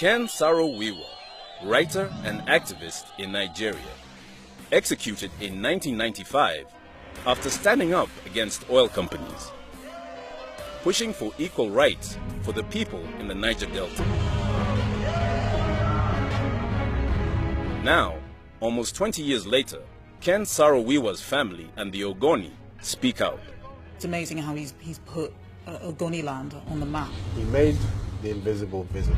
Ken Saro-Wiwa, writer and activist in Nigeria, executed in 1995 after standing up against oil companies, pushing for equal rights for the people in the Niger Delta. Now, almost 20 years later, Ken Saro-Wiwa's family and the Ogoni speak out. It's amazing how he's put Ogoni land on the map. He made the invisible visible.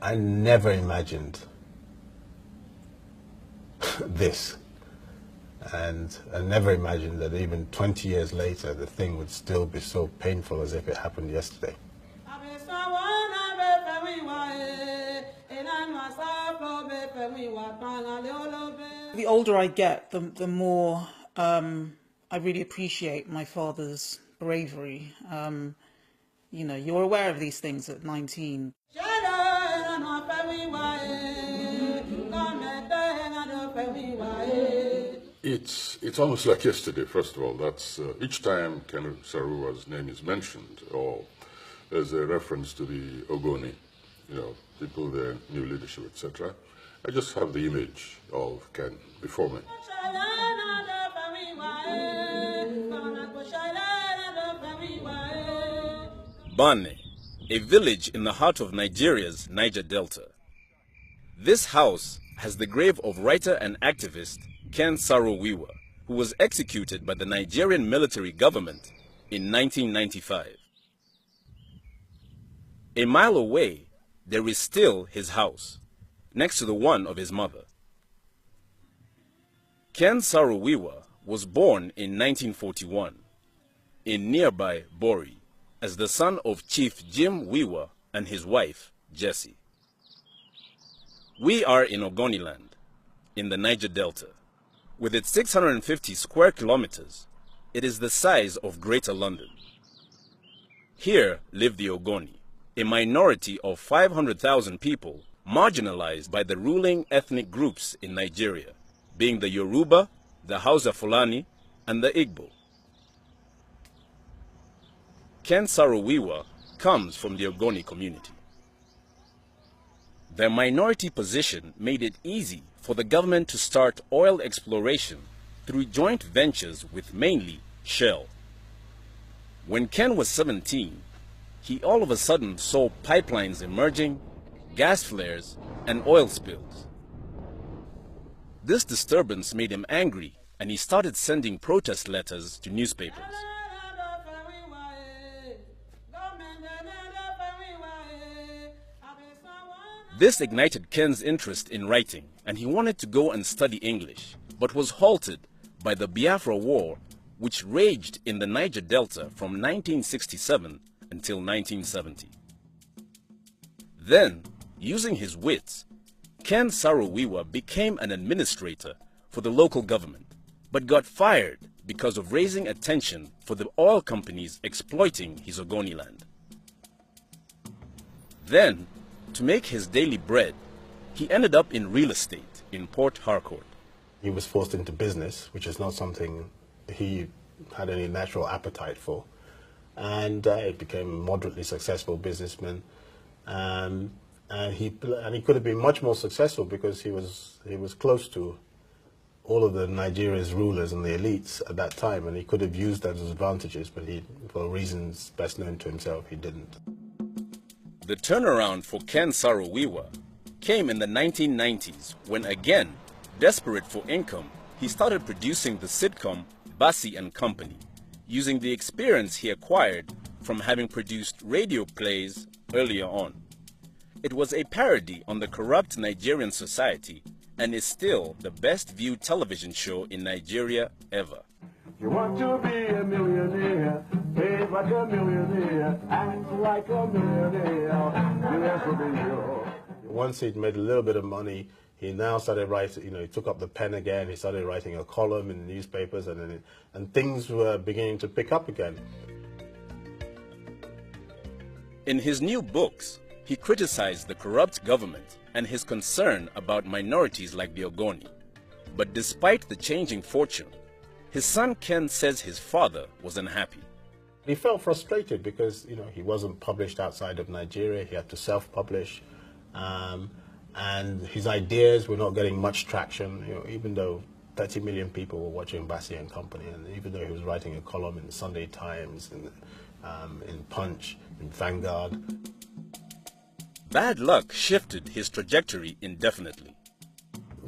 I never imagined this, and I never imagined that even 20 years later the thing would still be so painful as if it happened yesterday. The older I get, the more I really appreciate my father's bravery. You know, you're aware of these things at 19. It's almost like yesterday. First of all, that's each time Ken Saro-Wiwa's name is mentioned, or there's a reference to the Ogoni, you know, people, their new leadership, etc. I just have the image of Ken before me. Bane, a village in the heart of Nigeria's Niger Delta. This house has the grave of writer and activist Ken Saro-Wiwa, who was executed by the Nigerian military government in 1995. A mile away, there is still his house, next to the one of his mother. Ken Saro-Wiwa was born in 1941 in nearby Bori as the son of Chief Jim Wiwa and his wife, Jessie. We are in Ogoniland, in the Niger Delta. With its 650 square kilometers, it is the size of Greater London. Here live the Ogoni, a minority of 500,000 people marginalized by the ruling ethnic groups in Nigeria, being the Yoruba, the Hausa Fulani, and the Igbo. Ken Saro-Wiwa comes from the Ogoni community. Their minority position made it easy for the government to start oil exploration through joint ventures with mainly Shell. When Ken was 17, he all of a sudden saw pipelines emerging, gas flares, and oil spills. This disturbance made him angry, and he started sending protest letters to newspapers. This ignited Ken's interest in writing, and he wanted to go and study English, but was halted by the Biafra War, which raged in the Niger Delta from 1967 until 1970. Then, using his wits, Ken Saro-Wiwa became an administrator for the local government, but got fired because of raising attention for the oil companies exploiting his Ogoni land. Then, to make his daily bread, he ended up in real estate in Port Harcourt. He was forced into business, which is not something he had any natural appetite for. And he became a moderately successful businessman. And he could have been much more successful because he was close to all of the Nigeria's rulers and the elites at that time, and he could have used that as advantages, but for reasons best known to himself, he didn't. The turnaround for Ken Saro-Wiwa came in the 1990s when, again, desperate for income, he started producing the sitcom Bassi and Company, using the experience he acquired from having produced radio plays earlier on. It was a parody on the corrupt Nigerian society and is still the best viewed television show in Nigeria ever. You want to be a millionaire, behave like a millionaire, act like a millionaire, this will be yours. once he'd made a little bit of money, he now started writing, he took up the pen again, he started writing a column in the newspapers, and things were beginning to pick up again. In his new books, he criticized the corrupt government and his concern about minorities like the Ogoni. But despite the changing fortune, his son Ken says his father was unhappy. He felt frustrated because, he wasn't published outside of Nigeria. He had to self-publish. And his ideas were not getting much traction, even though 30 million people were watching Bassi and Company, and even though he was writing a column in the Sunday Times, in Punch, in Vanguard. Bad luck shifted his trajectory indefinitely.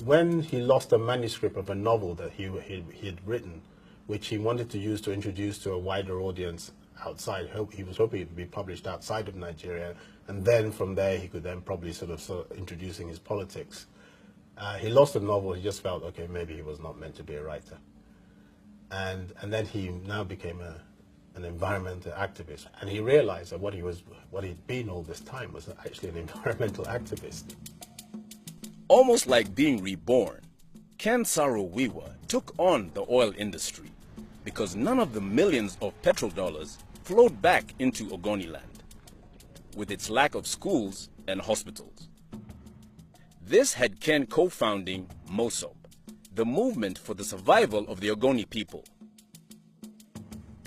When he lost a manuscript of a novel that he had written, which he wanted to use to introduce to a wider audience outside, he was hoping it would be published outside of Nigeria, and then from there he could then probably sort of introducing his politics. He lost the novel. He just felt, okay, maybe he was not meant to be a writer. And then he now became an environmental activist, and he realized that what he'd been all this time was actually an environmental activist. Almost like being reborn, Ken Saro-Wiwa took on the oil industry because none of the millions of petrodollars flowed back into Ogoniland, with its lack of schools and hospitals. This had Ken co-founding MOSOP, the movement for the survival of the Ogoni people.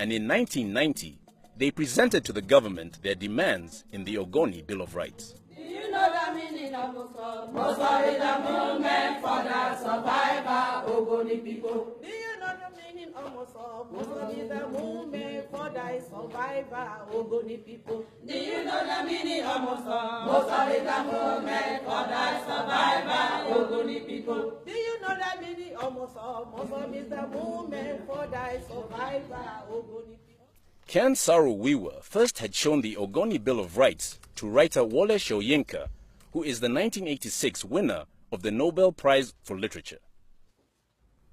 And in 1990, they presented to the government their demands in the Ogoni Bill of Rights. Do you know the meaning of MOSOP? MOSOP is the movement for the survival Ogoni people. Do you know the meaning of MOSOP? MOSOP is the movement for the survival Ogoni people. Do you know the meaning of MOSOP? MOSOP is the movement for the survival Ogoni people. Do you know the meaning of MOSOP? MOSOP is the movement for the survival Ogoni people. Ken Saro-Wiwa first had shown the Ogoni Bill of Rights to writer Wole Soyinka, who is the 1986 winner of the Nobel Prize for Literature.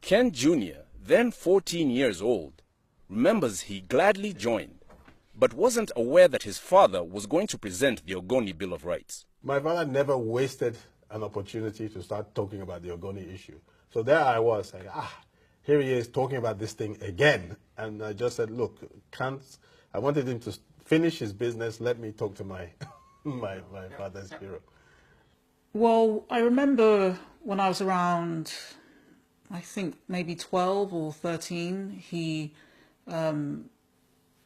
Ken Jr., then 14 years old, remembers he gladly joined, but wasn't aware that his father was going to present the Ogoni Bill of Rights. My father never wasted an opportunity to start talking about the Ogoni issue. So there I was saying, here he is talking about this thing again. And I just said, look, I wanted him to finish his business. Let me talk to my my father's hero. Well, I remember when I was around, I think maybe 12 or 13, he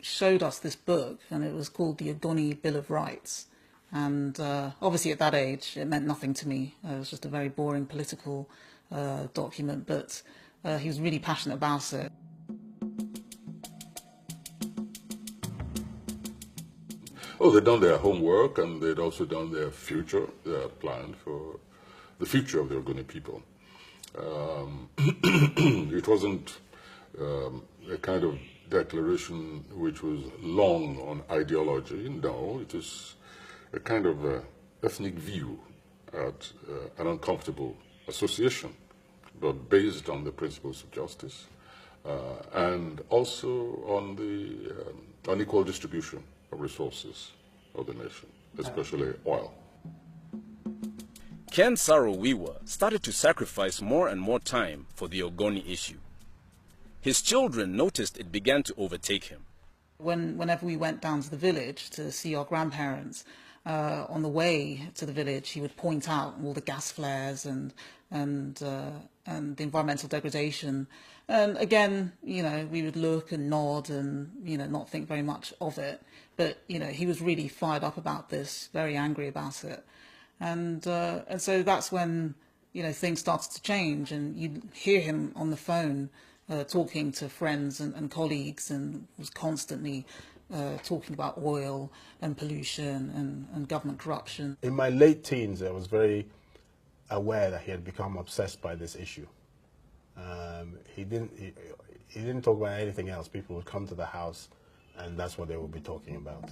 showed us this book, and it was called the Ogoni Bill of Rights. And obviously at that age, it meant nothing to me. It was just a very boring political document, but he was really passionate about it. Oh, they'd done their homework, and they'd also done their plan for the future of the Ogoni people. It wasn't a kind of declaration which was long on ideology. No, it was a kind of ethnic view at an uncomfortable association, but based on the principles of justice and also on the unequal distribution of resources of the nation, especially oil. Ken Saro-Wiwa started to sacrifice more and more time for the Ogoni issue. His children noticed it began to overtake him. Whenever we went down to the village to see our grandparents, on the way to the village, he would point out all the gas flares and the environmental degradation. And again, we would look and nod and, not think very much of it. But, he was really fired up about this, very angry about it. And so that's when, things started to change, and you'd hear him on the phone talking to friends and colleagues, and was constantly talking about oil and pollution and government corruption. In my late teens, I was very aware that he had become obsessed by this issue. He didn't talk about anything else. People would come to the house, and that's what they would be talking about.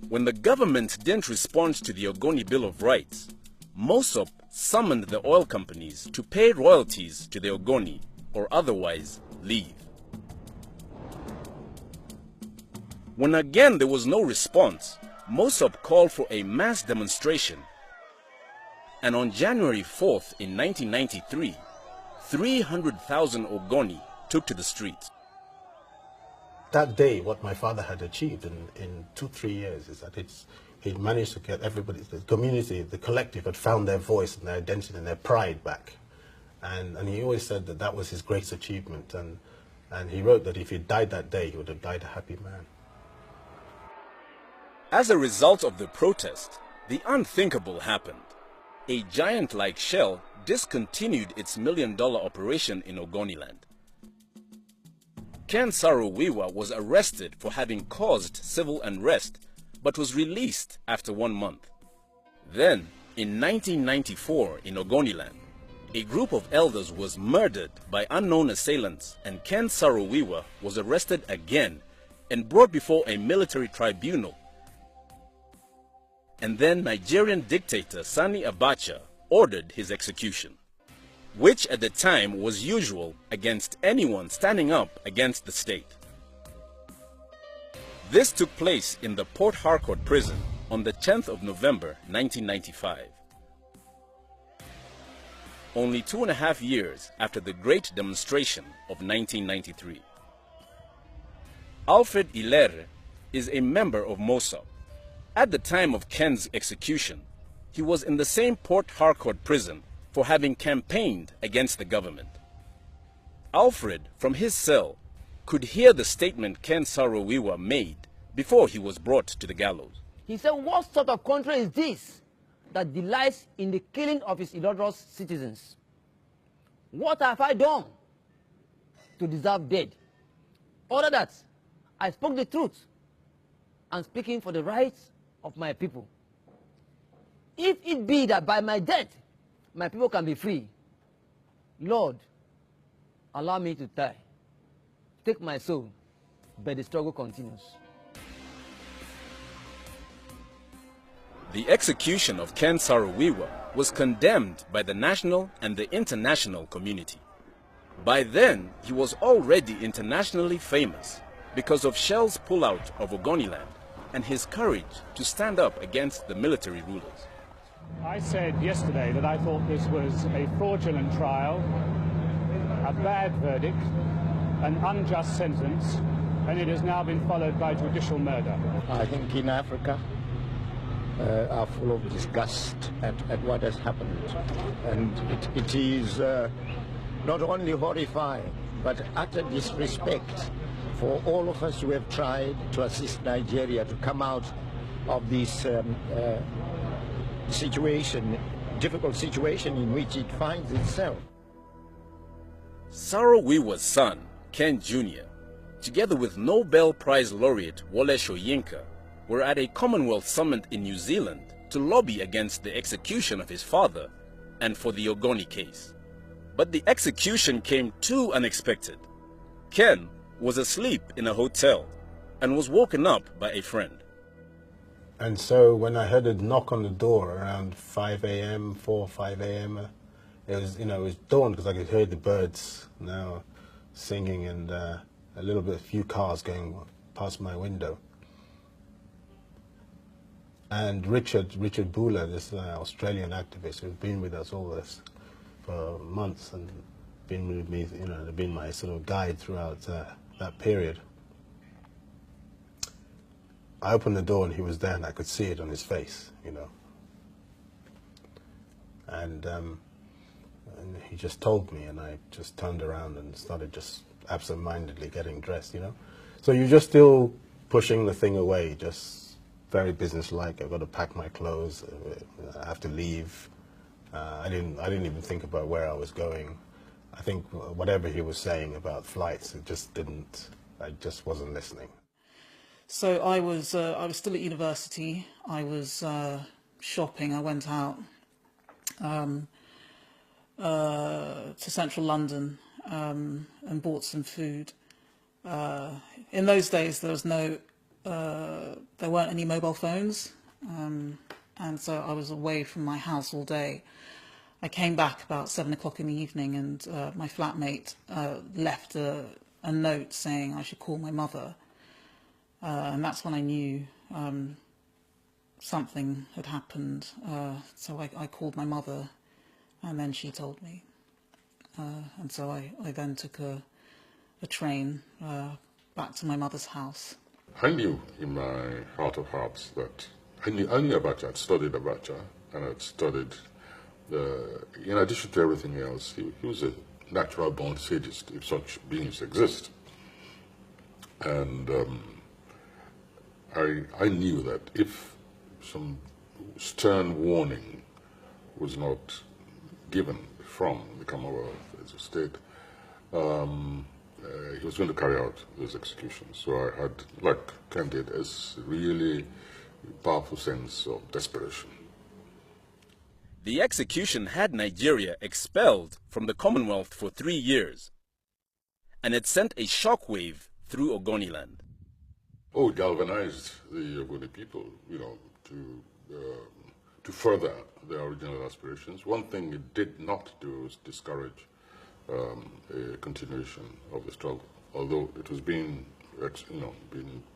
When the government didn't respond to the Ogoni Bill of Rights, MOSOP summoned the oil companies to pay royalties to the Ogoni or otherwise leave. When again there was no response, MOSOP called for a mass demonstration And on January 4th in 1993, 300,000 Ogoni took to the streets. That day, what my father had achieved in 2-3 years is that he'd managed to get everybody, the community, the collective had found their voice and their identity and their pride back. And he always said that that was his greatest achievement. And he wrote that if he died that day, he would have died a happy man. As a result of the protest, the unthinkable happened. A giant-like shell discontinued its million-dollar operation in Ogoniland. Ken Saro-Wiwa was arrested for having caused civil unrest, but was released after 1 month. Then, in 1994 in Ogoniland, a group of elders was murdered by unknown assailants, and Ken Saro-Wiwa was arrested again and brought before a military tribunal. And then Nigerian dictator Sani Abacha ordered his execution, which at the time was usual against anyone standing up against the state. This took place in the Port Harcourt prison on the 10th of November 1995. Only 2.5 years after the Great Demonstration of 1993. Alfred Ilere is a member of Mossad. At the time of Ken's execution, he was in the same Port Harcourt prison for having campaigned against the government. Alfred, from his cell, could hear the statement Ken Saro-Wiwa made before he was brought to the gallows. He said, what sort of country is this that delights in the killing of its illustrious citizens? What have I done to deserve death? Other that, I spoke the truth and speaking for the rights of my people. If it be that by my death, my people can be free, Lord, allow me to die. Take my soul, but the struggle continues. The execution of Ken Saro-Wiwa was condemned by the national and the international community. By then, he was already internationally famous because of Shell's pullout of Ogoniland and his courage to stand up against the military rulers. I said yesterday that I thought this was a fraudulent trial, a bad verdict, an unjust sentence, and it has now been followed by judicial murder. I think in Africa are full of disgust at what has happened. And it is not only horrifying, but utter disrespect for all of us who have tried to assist Nigeria to come out of this difficult situation in which it finds itself. Saro-Wiwa's son, Ken Jr., together with Nobel Prize laureate Wole Soyinka, were at a Commonwealth summit in New Zealand to lobby against the execution of his father and for the Ogoni case. But the execution came too unexpected. Ken was asleep in a hotel and was woken up by a friend. And so when I heard a knock on the door around 5 a.m., 4 or 5 a.m., it was, it was dawn because I could hear the birds now singing and a few cars going past my window. And Richard Bula, this Australian activist who's been with us all this for months and been with me, been my sort of guide throughout that period. I opened the door and he was there and I could see it on his face, And he just told me and I just turned around and started just absent-mindedly getting dressed, So you're just still pushing the thing away, just very businesslike. I've got to pack my clothes, I have to leave. I didn't even think about where I was going. I think whatever he was saying about flights, I just wasn't listening. So I was still at university. I was shopping. I went out to central London and bought some food. In those days, there weren't any mobile phones, and so I was away from my house all day. I came back about 7 o'clock in the evening, and my flatmate left a note saying I should call my mother. And that's when I knew something had happened. So I called my mother, and then she told me. And so I then took a train back to my mother's house. I knew in my heart of hearts that I knew Abacha. I'd studied Abacha, and I'd studied, in addition to everything else, he was a natural-born sadist, if such beings exist. And I knew that if some stern warning was not given from the Commonwealth as a state, he was going to carry out those executions. So I had, like Ken did, a really powerful sense of desperation. The execution had Nigeria expelled from the Commonwealth for 3 years, and it sent a shockwave through Ogoniland. Oh, it galvanized the Ogoni people, to further their original aspirations. One thing it did not do was discourage a continuation of the struggle, although it was being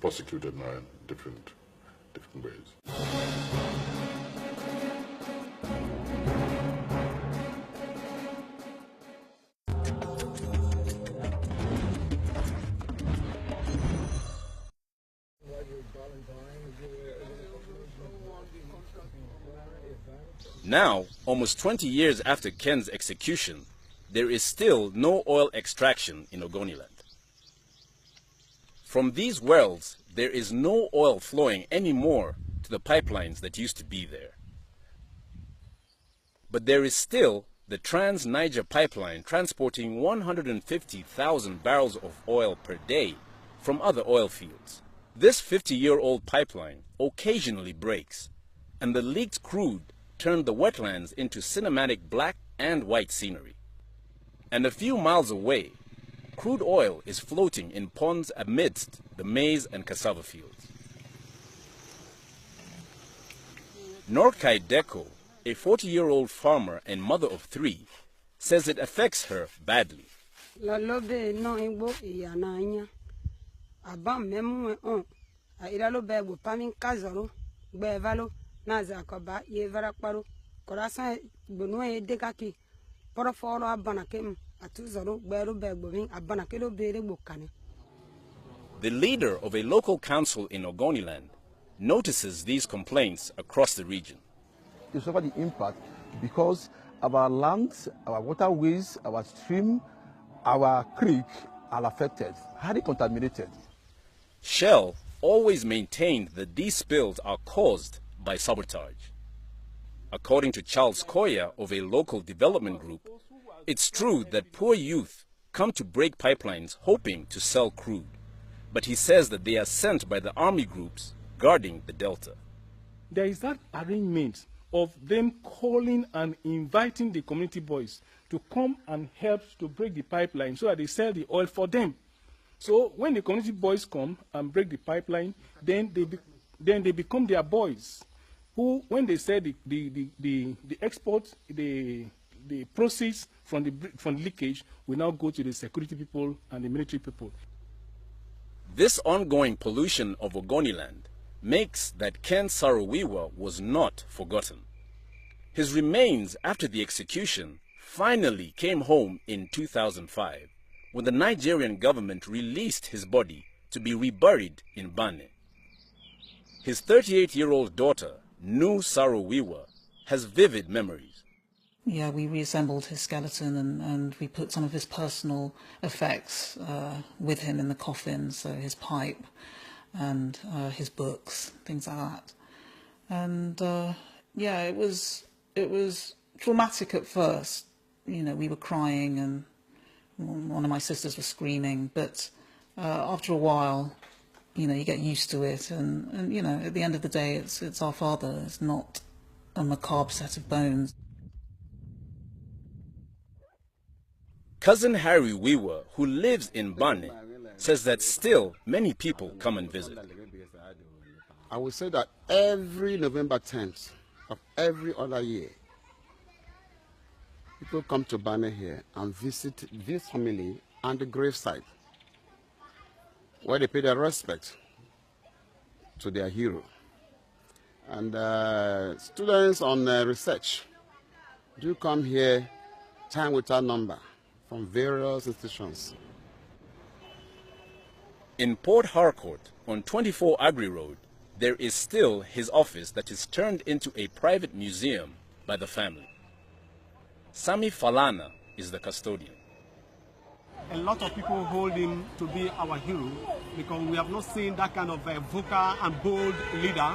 prosecuted now in different ways. Now, almost 20 years after Ken's execution, there is still no oil extraction in Ogoniland. From these wells, there is no oil flowing anymore to the pipelines that used to be there. But there is still the Trans-Niger pipeline transporting 150,000 barrels of oil per day from other oil fields. This 50-year-old pipeline occasionally breaks, and the leaked crude turned the wetlands into cinematic black and white scenery. And a few miles away, crude oil is floating in ponds amidst the maize and cassava fields. Norkai Deko, a 40-year-old farmer and mother of 3, says it affects her badly. The leader of a local council in Ogoniland notices these complaints across the region. To suffer the impact because our lands, our waterways, our stream, our creek are affected, highly contaminated. Shell always maintained that these spills are caused by sabotage. According to Charles Koya of a local development group, it's true that poor youth come to break pipelines hoping to sell crude, but he says that they are sent by the army groups guarding the delta. There is that arrangement of them calling and inviting the community boys to come and help to break the pipeline so that they sell the oil for them. So when the community boys come and break the pipeline, then they become their boys, who, when they sell the export, the proceeds from the leakage will now go to the security people and the military people. This ongoing pollution of Ogoniland makes that Ken Saro-Wiwa was not forgotten. His remains after the execution finally came home in 2005, when the Nigerian government released his body to be reburied in Bane. His 38-year-old daughter, Nu Saro-Wiwa, has vivid memories. Yeah, we reassembled his skeleton and we put some of his personal effects with him in the coffin, so his pipe and his books, things like that. And yeah, it was traumatic at first. You know, we were crying and one of my sisters was screaming, but after a while, you know, you get used to it, and you know, at the end of the day, it's our father. It's not a macabre set of bones. Cousin Harry Wiwa, who lives in Bane, says that still many people come and visit. I would say that every November 10th of every other year, people come to Bane here and visit this family and the gravesite, where they pay their respect to their hero. And students on research do come here time without number from various institutions. In Port Harcourt, on 24 Agri Road, there is still his office that is turned into a private museum by the family. Sami Falana is the custodian. A lot of people hold him to be our hero because we have not seen that kind of vocal and bold leader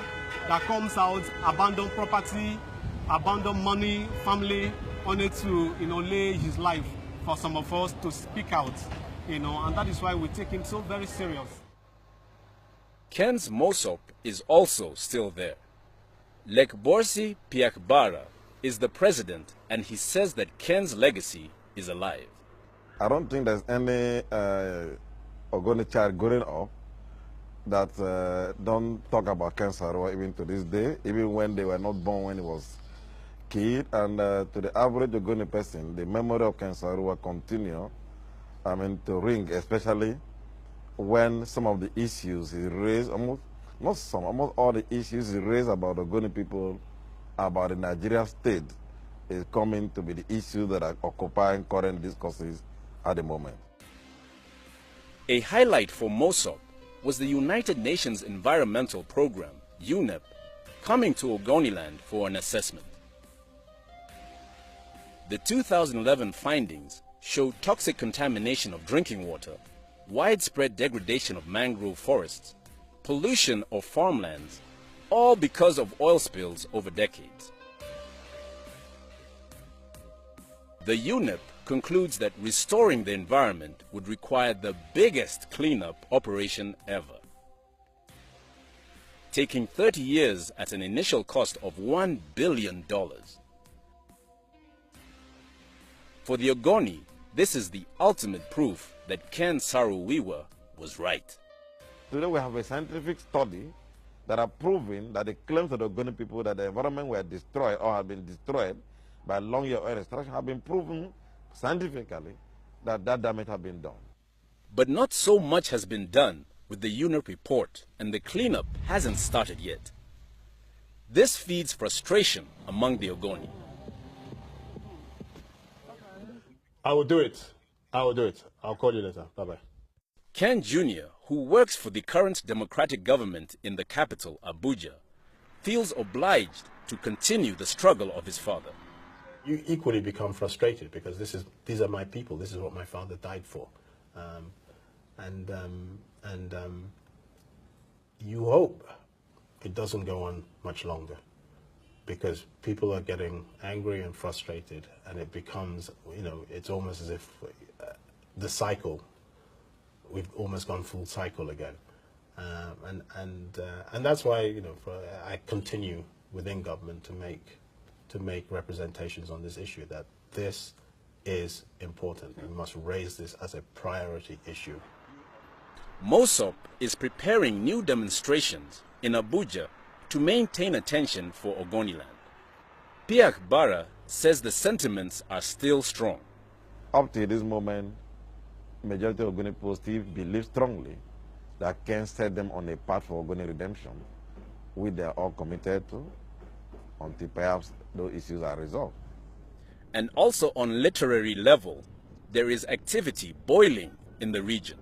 that comes out, abandon property, abandon money, family, only to lay his life for some of us to speak out, and that is why we take him so very serious. Ken's Mosop is also still there. Lekborsi Piakbara is the president, and he says that Ken's legacy is alive. I don't think there's any Ogoni child growing up that don't talk about Ken Saro-Wiwa even to this day, even when they were not born, when he was kid. And to the average Ogoni person, the memory of Ken Saro-Wiwa continue, to ring, especially when some of the issues he raised, almost all the issues he raised about Ogoni people, about the Nigeria state, is coming to be the issues that are occupying current discourses at the moment. A highlight for Mosop was the United Nations Environmental Program, UNEP, coming to Ogoniland for an assessment. The 2011 findings showed toxic contamination of drinking water, widespread degradation of mangrove forests, pollution of farmlands, all because of oil spills over decades. The UNEP concludes that restoring the environment would require the biggest cleanup operation ever, taking 30 years at an initial cost of $1 billion. For the Ogoni, this is the ultimate proof that Ken Saro-Wiwa was right. Today we have a scientific study that are proving that the claims of the Ogoni people that the environment were destroyed or have been destroyed by long-year oil extraction have been proven scientifically that damage has been done. But not so much has been done with the UNEP report, and the cleanup hasn't started yet. This feeds frustration among the Ogoni. I will do it. I will do it. I'll call you later. Bye-bye. Ken Jr., who works for the current democratic government in the capital, Abuja, feels obliged to continue the struggle of his father. You equally become frustrated because these are my people. This is what my father died for, you hope it doesn't go on much longer because people are getting angry and frustrated, and it becomes, it's almost as if the cycle. We've almost gone full cycle again, and that's why I continue within government to make representations on this issue, that this is important. We must raise this as a priority issue. Mosop is preparing new demonstrations in Abuja to maintain attention for Ogoniland. Piak Bara says the sentiments are still strong. Up to this moment, majority of Ogoni people still believe strongly that Ken set them on a path for Ogoni redemption, which they are all committed to, until perhaps those issues are resolved. And also on literary level, there is activity boiling in the region.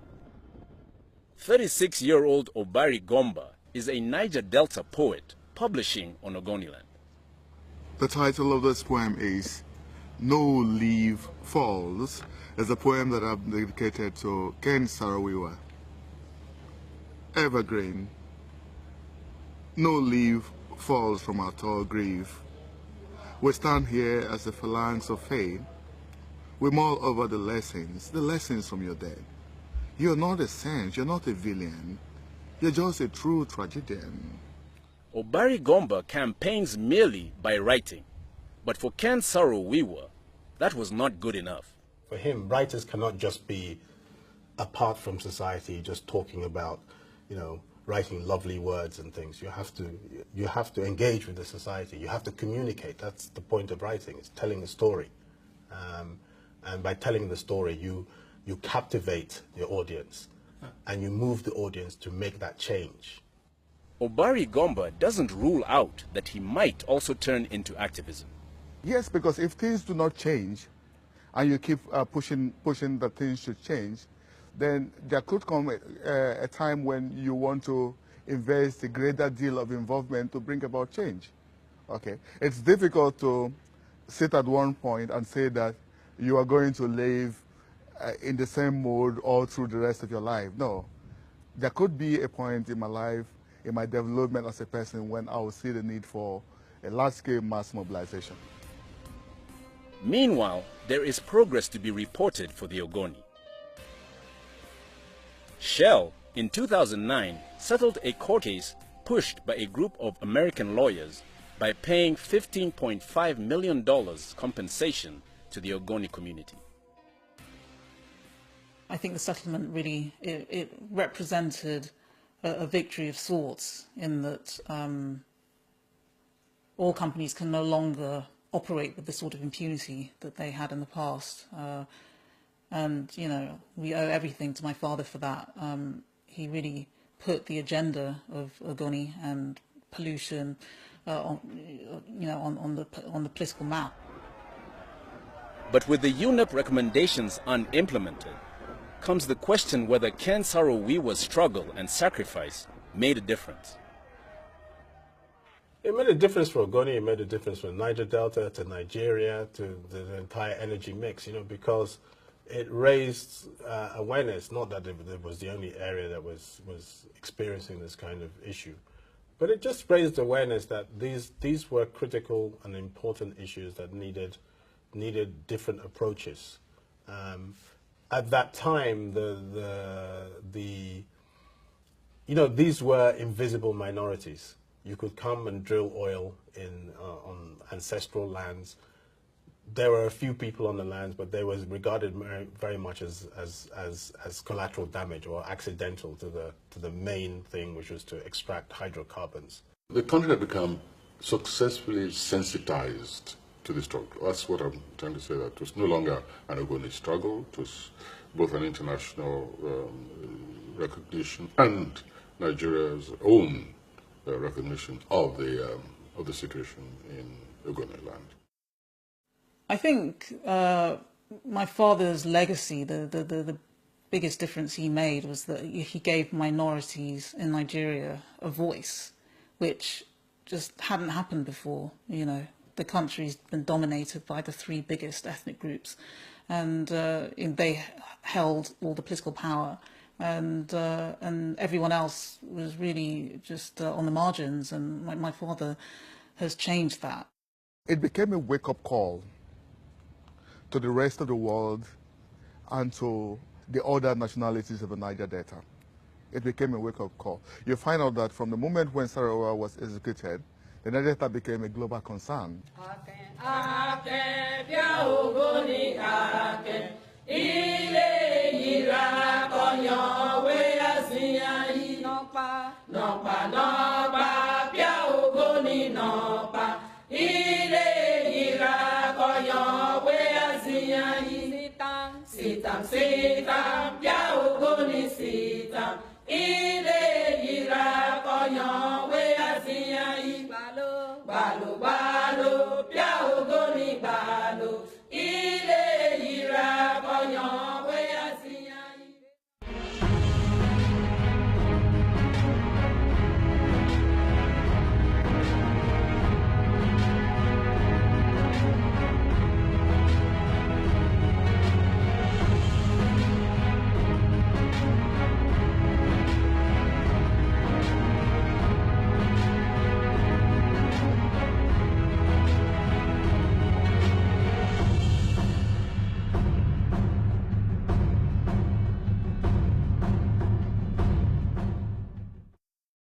36-year-old Obari Gomba is a Niger Delta poet publishing on Ogoniland. The title of this poem is No Leaf Falls. It's a poem that I've dedicated to Ken Saro-Wiwa. Evergreen. No leaf falls from our tall grave. We stand here as a phalanx of fame. We mull over the lessons from your dead. You're not a saint, you're not a villain. You're just a true tragedian. Obari Gomba campaigns merely by writing. But for Ken Saro-Wiwa, that was not good enough. For him, writers cannot just be apart from society, just talking about, writing lovely words and things. You have to engage with the society. You have to communicate. That's the point of writing. It's telling a story. And by telling the story, you captivate your audience and you move the audience to make that change. Obari Gomba doesn't rule out that he might also turn into activism. Yes, because if things do not change, and you keep pushing that things should change, then there could come a time when you want to invest a greater deal of involvement to bring about change. Okay, it's difficult to sit at one point and say that you are going to live in the same mode all through the rest of your life. No, there could be a point in my life, in my development as a person, when I will see the need for a large-scale mass mobilization. Meanwhile, there is progress to be reported for the Ogoni. Shell, in 2009, settled a court case pushed by a group of American lawyers by paying $15.5 million compensation to the Ogoni community. I think the settlement really it represented a victory of sorts, in that all companies can no longer operate with the sort of impunity that they had in the past. And, you know, we owe everything to my father for that. He really put the agenda of Ogoni and pollution on the political map. But with the UNEP recommendations unimplemented, comes the question whether Ken Saro-Wiwa's struggle and sacrifice made a difference. It made a difference for Ogoni, it made a difference for Niger Delta, to Nigeria, to the entire energy mix, you know, because it raised awareness, not that it was the only area that was experiencing this kind of issue, but it just raised awareness that these were critical and important issues that needed different approaches. At that time, these were invisible minorities. You could come and drill oil on ancestral lands. There were a few people on the lands, but they was regarded very much as collateral damage or accidental to the main thing, which was to extract hydrocarbons. The country had become successfully sensitized to the struggle. That's what I'm trying to say, that it was no longer an Ogoni struggle. It was both an international recognition and Nigeria's own recognition of the situation in Ogoni land. I think my father's legacy, the biggest difference he made was that he gave minorities in Nigeria a voice, which just hadn't happened before. You know, the country's been dominated by the three biggest ethnic groups, and they held all the political power, and everyone else was really just on the margins, and my father has changed that. It became a wake-up call to the rest of the world and to the other nationalities of the Niger Delta. It became a wake-up call. You find out that from the moment when Saro-Wiwa was executed, the Niger Delta became a global concern. Sitam, ya Ogoni sitam, ile ira koyon